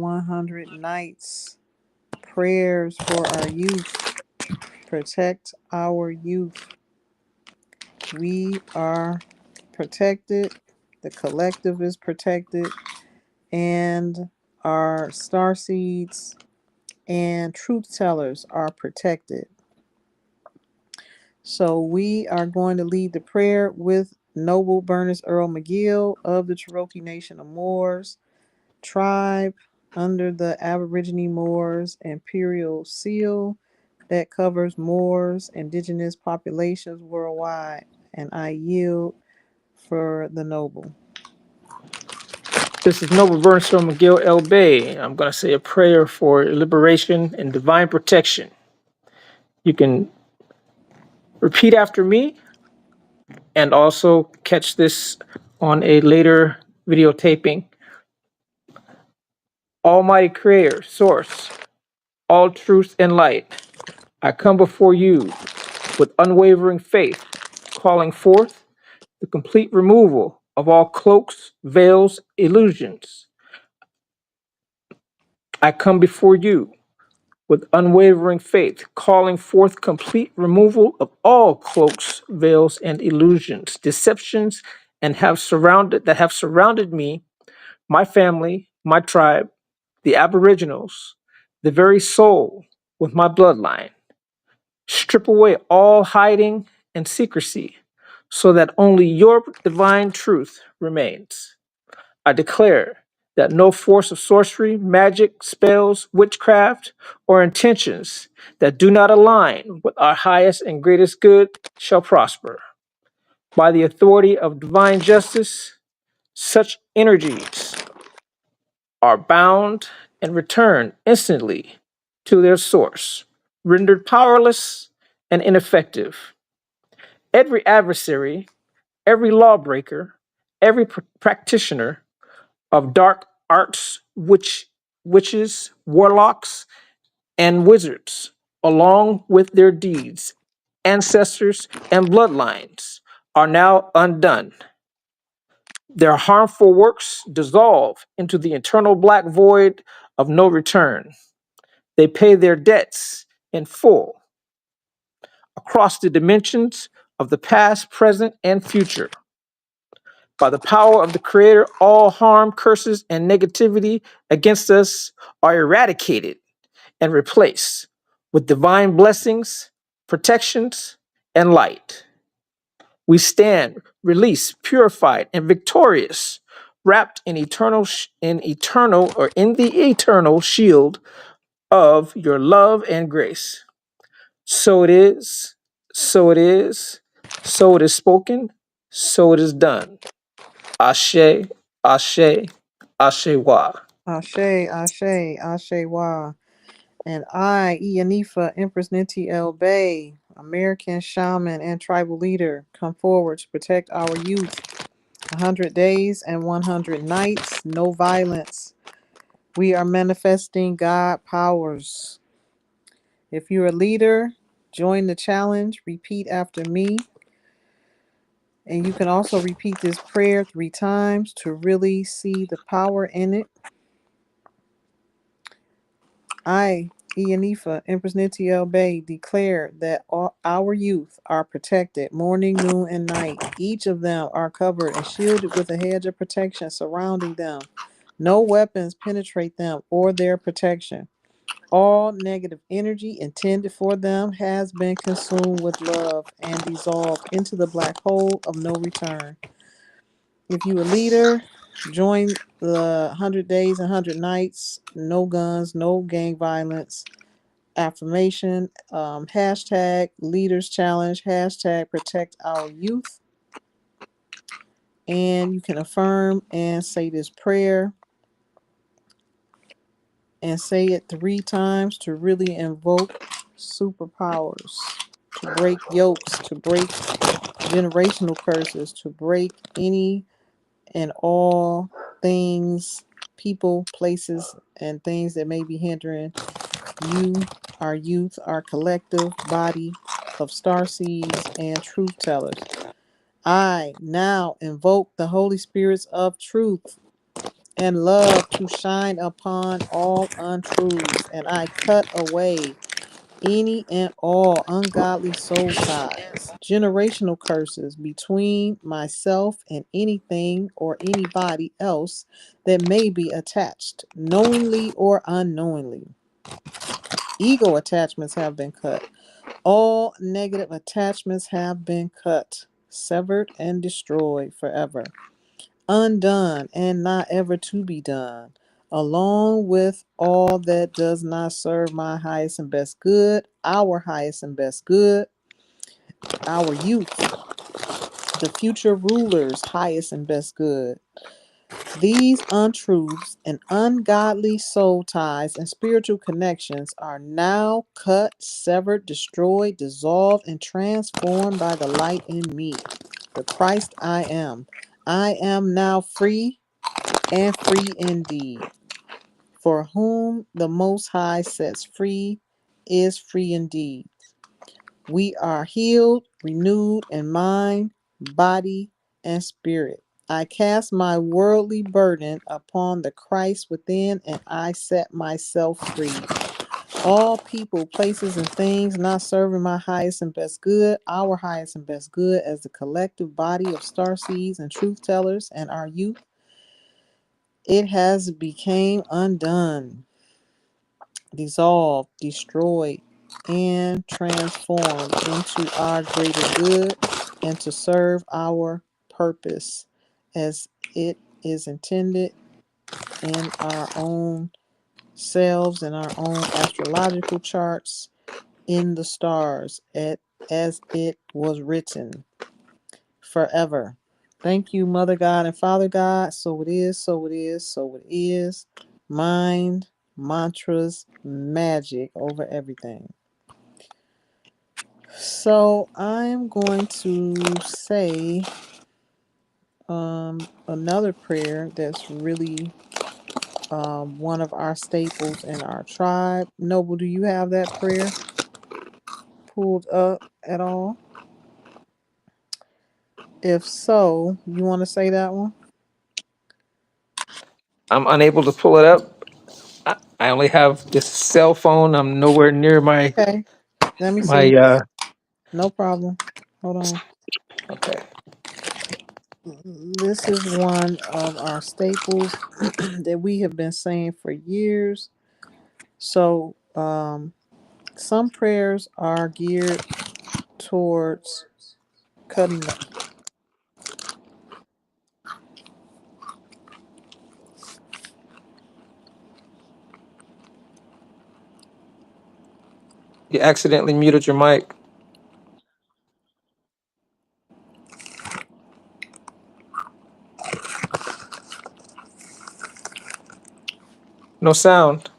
100 nights. Prayers for our youth. Protect our youth. We are protected. The collective is protected. And our star seeds and truth tellers are protected. So we are going to lead the prayer with Noble Berners Earl McGill of the Cherokee Nation of Moors tribe under the Aborigine Moors Imperial Seal that covers Moors, indigenous populations worldwide. And I yield for the Noble. This is Noble Bernstone McGill L. Bay. I'm going to say a prayer for liberation and divine protection. You can repeat after me and also catch this on a later videotaping. Almighty Creator, Source, all truth and light, I come before you with unwavering faith, calling forth the complete removal of all cloaks, veils, illusions. I come before you with unwavering faith, calling forth complete removal of all cloaks, veils, and illusions, deceptions, and have surrounded me, my family, my tribe, the Aboriginals, the very soul with my bloodline. Strip away all hiding and secrecy, so that only your divine truth remains. I declare that no force of sorcery, magic, spells, witchcraft, or intentions that do not align with our highest and greatest good shall prosper. By the authority of divine justice, such energies are bound and returned instantly to their source, rendered powerless and ineffective. Every adversary, every lawbreaker, every practitioner of dark arts, witches, warlocks, and wizards, along with their deeds, ancestors, and bloodlines, are now undone. Their harmful works dissolve into the eternal black void of no return. They pay their debts in full across the dimensions of the past, present, and future. By the power of the Creator, all harm, curses, and negativity against us are eradicated and replaced with divine blessings, protections, and light. We stand released, purified, and victorious, wrapped in the eternal shield of your love and grace. So it is, so it is, so it is spoken, so it is done. Ashe, Ashe, Ashe-wa. Ashe, Ashe, Ashe Wa. And I, Ianifa, Empress Ninti El Bay, American shaman and tribal leader, come forward to protect our youth. 100 days and 100 nights, no violence. We are manifesting God powers. If you're a leader, join the challenge, repeat after me. And you can also repeat this prayer 3 times to really see the power in it. I, Ianifa, Empress Nitiel Bay, declare that all our youth are protected morning, noon, and night. Each of them are covered and shielded with a hedge of protection surrounding them. No weapons penetrate them or their protection. All negative energy intended for them has been consumed with love and dissolved into the black hole of no return. If you a leader, join the 100 days and 100 nights. No guns, no gang violence. Affirmation, hashtag leaders challenge, hashtag protect our youth. And you can affirm and say this prayer and say it 3 times to really invoke superpowers, to break yokes, to break generational curses, to break any and all things, people, places, and things that may be hindering you, our youth, our collective body of star seeds and truth tellers. I now invoke the Holy Spirits of truth and love to shine upon all untruths, and I cut away any and all ungodly soul ties, generational curses between myself and anything or anybody else that may be attached, knowingly or unknowingly. Ego attachments have been cut. All negative attachments have been cut, severed, and destroyed forever, undone and not ever to be done, along with all that does not serve my highest and best good, our highest and best good, our youth, the future rulers' highest and best good. These untruths and ungodly soul ties and spiritual connections are now cut, severed, destroyed, dissolved, and transformed by the light in me, the Christ I am. I am now free and free indeed. For whom the Most High sets free is free indeed. We are healed, renewed in mind, body, and spirit. I cast my worldly burden upon the Christ within, and I set myself free. All people, places, and things not serving my highest and best good, our highest and best good as the collective body of star seeds and truth tellers and our youth, it has became undone, dissolved, destroyed, and transformed into our greater good and to serve our purpose as it is intended in our own selves and our own astrological charts in the stars as it was written forever. Thank you, Mother God and Father God. So it is, so it is, so it is. Mind, mantras, magic over everything. So I'm going to say another prayer that's really one of our staples in our tribe. Noble, do you have that prayer pulled up at all? If so, you want to say that one? I'm unable to pull it up. I only have this cell phone. I'm nowhere near my Okay, let me my. see. No problem. Hold on. Okay. This is one of our staples that we have been saying for years. So, some prayers are geared towards cutting the You accidentally muted your mic. No sound.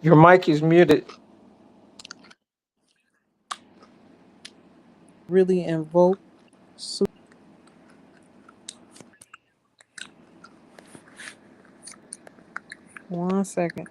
Your mic is muted. really invoke. One second.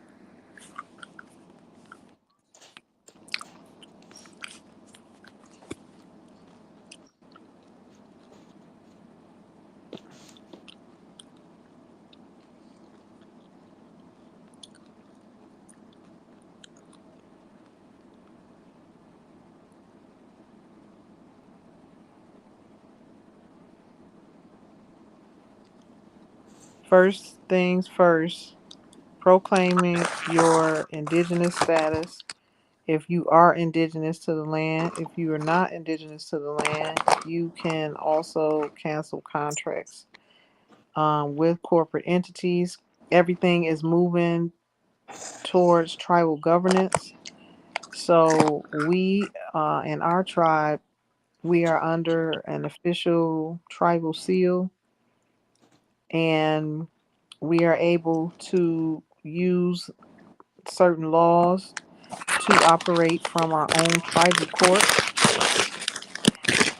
First things first, proclaiming your indigenous status. If you are indigenous to the land, if you are not indigenous to the land, you can also cancel contracts with corporate entities. Everything is moving towards tribal governance. So we, in our tribe, we are under an official tribal seal, and we are able to use certain laws to operate from our own tribal courts,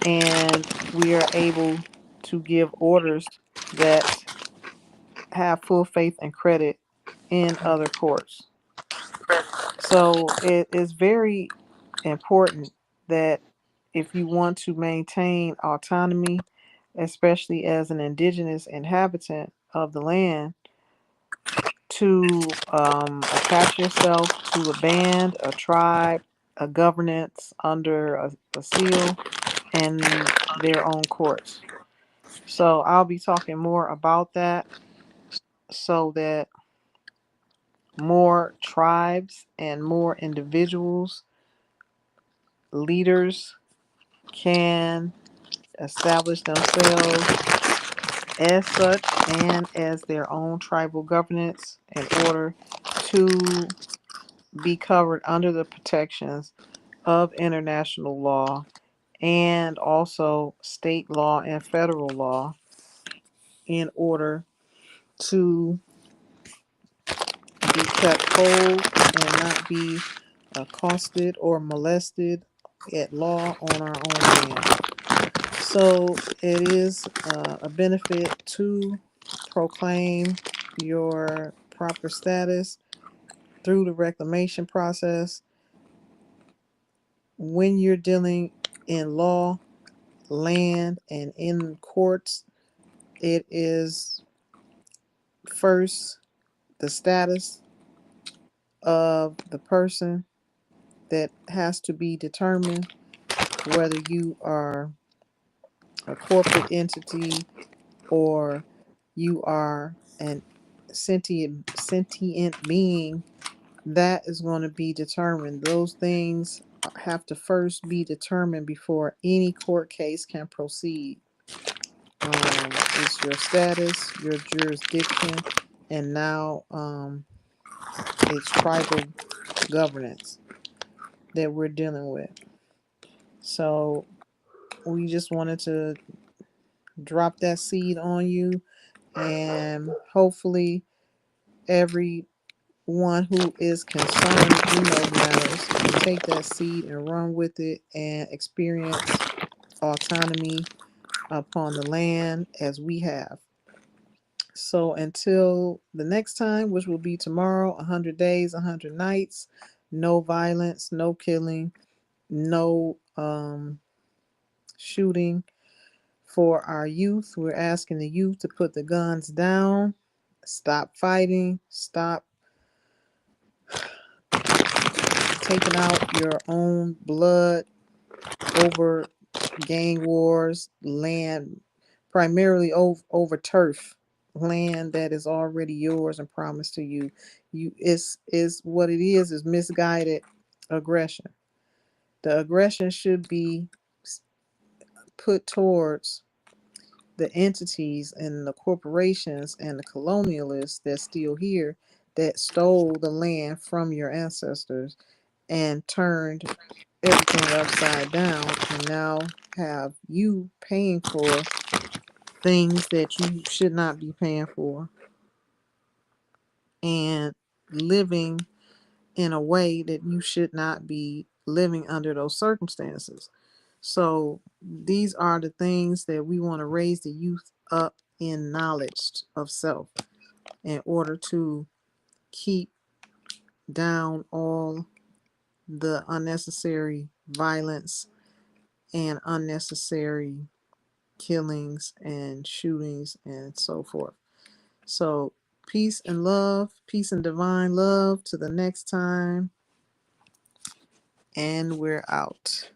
and we are able to give orders that have full faith and credit in other courts. So it is very important that if you want to maintain autonomy, especially as an indigenous inhabitant of the land, to attach yourself to a band, a tribe, a governance under a seal and their own courts. So I'll be talking more about that so that more tribes and more individuals, leaders can establish themselves as such and as their own tribal governance in order to be covered under the protections of international law and also state law and federal law in order to be kept whole and not be accosted or molested at law on our own land. So it is a benefit to proclaim your proper status through the reclamation process when you're dealing in law, land, and in courts. It is first the status of the person that has to be determined, whether you are a corporate entity or you are an sentient being. That is going to be determined. Those things have to first be determined before any court case can proceed. It's your status, your jurisdiction, and now it's tribal governance that we're dealing with. So we just wanted to drop that seed on you, and hopefully everyone who is concerned in those matters will take that seed and run with it and experience autonomy upon the land as we have. So until the next time, which will be tomorrow, 100 days, 100 nights, no violence, no killing, no shooting for our youth. We're asking the youth to put the guns down, stop fighting, stop taking out your own blood over gang wars, land, primarily over turf, land that is already yours and promised to you. Is what it is misguided aggression. The aggression should be put towards the entities and the corporations and the colonialists that's still here that stole the land from your ancestors and turned everything upside down and now have you paying for things that you should not be paying for and living in a way that you should not be living under those circumstances. So these are the things that we want to raise the youth up in knowledge of self in order to keep down all the unnecessary violence and unnecessary killings and shootings and so forth. So peace and love, peace and divine love to the next time. And we're out.